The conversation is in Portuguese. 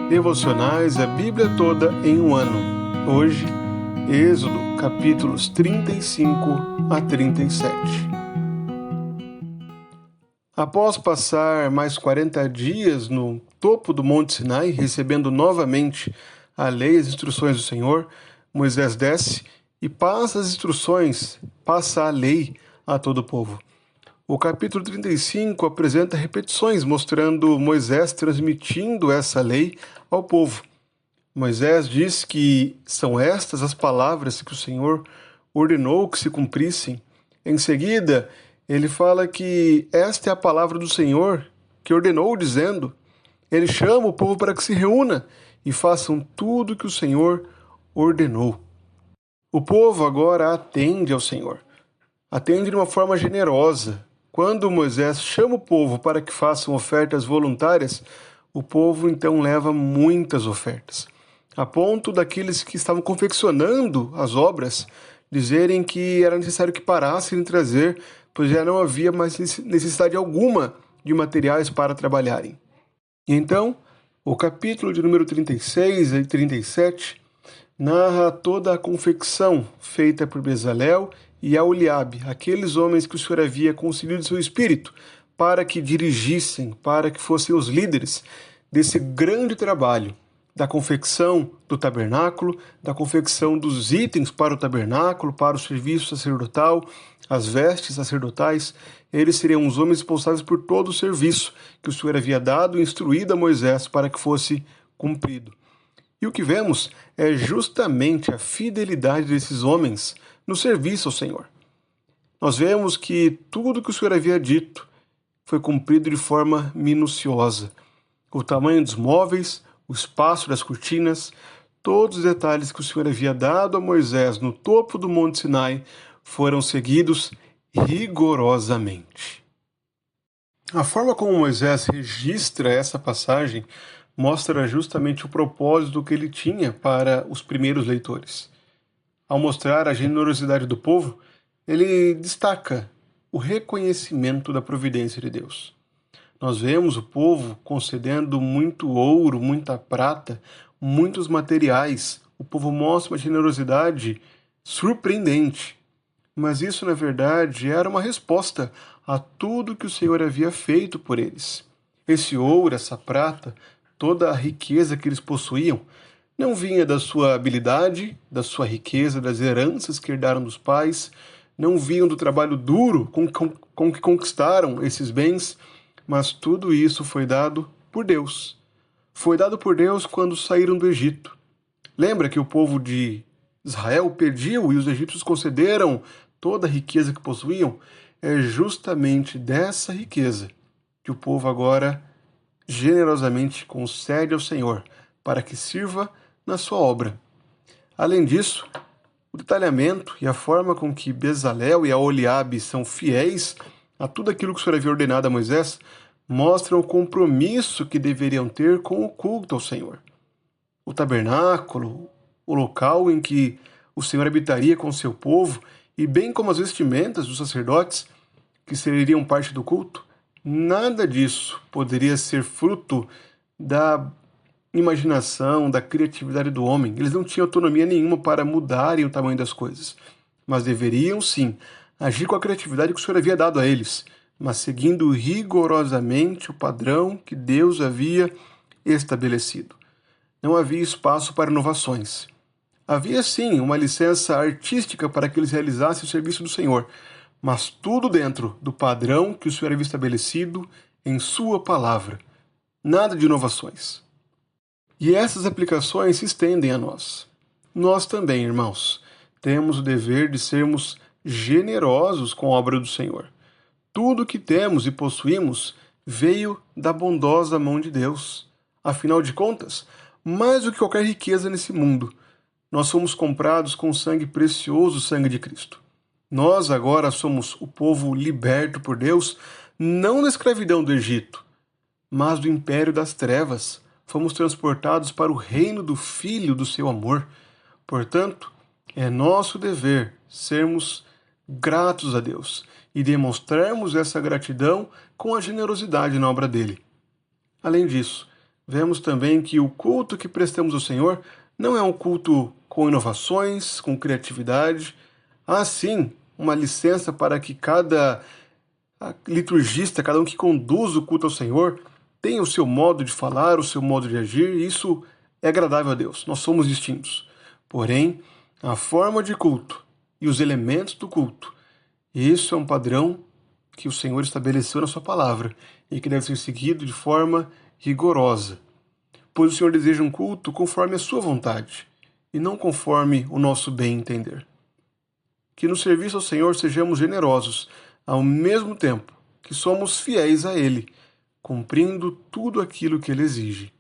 Devocionais, a Bíblia toda em um ano. Hoje, Êxodo, capítulos 35 a 37. Após passar mais 40 dias no topo do Monte Sinai, recebendo novamente a lei e as instruções do Senhor, Moisés desce e passa a lei a todo o povo. O capítulo 35 apresenta repetições, mostrando Moisés transmitindo essa lei ao povo. Moisés diz que são estas as palavras que o Senhor ordenou que se cumprissem. Em seguida, ele fala que esta é a palavra do Senhor que ordenou, dizendo, ele chama o povo para que se reúna e façam tudo que o Senhor ordenou. O povo agora atende ao Senhor. Atende de uma forma generosa. Quando Moisés chama o povo para que façam ofertas voluntárias, o povo então leva muitas ofertas, a ponto daqueles que estavam confeccionando as obras dizerem que era necessário que parassem de trazer, pois já não havia mais necessidade alguma de materiais para trabalharem. E então, o capítulo de número 36 e 37 narra toda a confecção feita por Bezalel e Aholiabe, aqueles homens que o Senhor havia concedido seu espírito para que dirigissem, para que fossem os líderes desse grande trabalho da confecção do tabernáculo, da confecção dos itens para o tabernáculo, para o serviço sacerdotal, as vestes sacerdotais. Eles seriam os homens responsáveis por todo o serviço que o Senhor havia dado e instruído a Moisés para que fosse cumprido. E o que vemos é justamente a fidelidade desses homens no serviço ao Senhor. Nós vemos que tudo que o Senhor havia dito foi cumprido de forma minuciosa. O tamanho dos móveis, o espaço das cortinas, todos os detalhes que o Senhor havia dado a Moisés no topo do Monte Sinai foram seguidos rigorosamente. A forma como Moisés registra essa passagem mostra justamente o propósito que ele tinha para os primeiros leitores. Ao mostrar a generosidade do povo, ele destaca o reconhecimento da providência de Deus. Nós vemos o povo concedendo muito ouro, muita prata, muitos materiais. O povo mostra uma generosidade surpreendente. Mas isso, na verdade, era uma resposta a tudo que o Senhor havia feito por eles. Esse ouro, essa prata, toda a riqueza que eles possuíam, não vinha da sua habilidade, da sua riqueza, das heranças que herdaram dos pais, não vinham do trabalho duro com que conquistaram esses bens, mas tudo isso foi dado por Deus. Foi dado por Deus quando saíram do Egito. Lembra que o povo de Israel pediu e os egípcios concederam toda a riqueza que possuíam? É justamente dessa riqueza que o povo agora generosamente concede ao Senhor para que sirva na sua obra. Além disso, o detalhamento e a forma com que Bezalel e Aholiabe são fiéis a tudo aquilo que o Senhor havia ordenado a Moisés mostram o compromisso que deveriam ter com o culto ao Senhor. O tabernáculo, o local em que o Senhor habitaria com o seu povo, e bem como as vestimentas dos sacerdotes, que seriam parte do culto, nada disso poderia ser fruto da imaginação, da criatividade do homem. Eles não tinham autonomia nenhuma para mudarem o tamanho das coisas, mas deveriam sim agir com a criatividade que o Senhor havia dado a eles, mas seguindo rigorosamente o padrão que Deus havia estabelecido. Não havia espaço para inovações. Havia sim uma licença artística para que eles realizassem o serviço do Senhor, mas tudo dentro do padrão que o Senhor havia estabelecido em sua palavra. Nada de inovações. E essas aplicações se estendem a nós. Nós também, irmãos, temos o dever de sermos generosos com a obra do Senhor. Tudo o que temos e possuímos veio da bondosa mão de Deus. Afinal de contas, mais do que qualquer riqueza nesse mundo, nós fomos comprados com o sangue precioso, o sangue de Cristo. Nós agora somos o povo liberto por Deus, não da escravidão do Egito, mas do império das trevas. Fomos transportados para o reino do Filho do seu amor. Portanto, é nosso dever sermos gratos a Deus e demonstrarmos essa gratidão com a generosidade na obra dele. Além disso, vemos também que o culto que prestamos ao Senhor não é um culto com inovações, com criatividade. Há sim uma licença para que cada liturgista, cada um que conduz o culto ao Senhor, tenha o seu modo de falar, o seu modo de agir, e isso é agradável a Deus. Nós somos distintos. Porém, a forma de culto e os elementos do culto, isso é um padrão que o Senhor estabeleceu na sua palavra e que deve ser seguido de forma rigorosa. Pois o Senhor deseja um culto conforme a sua vontade e não conforme o nosso bem entender. Que no serviço ao Senhor sejamos generosos, ao mesmo tempo que somos fiéis a Ele, cumprindo tudo aquilo que Ele exige.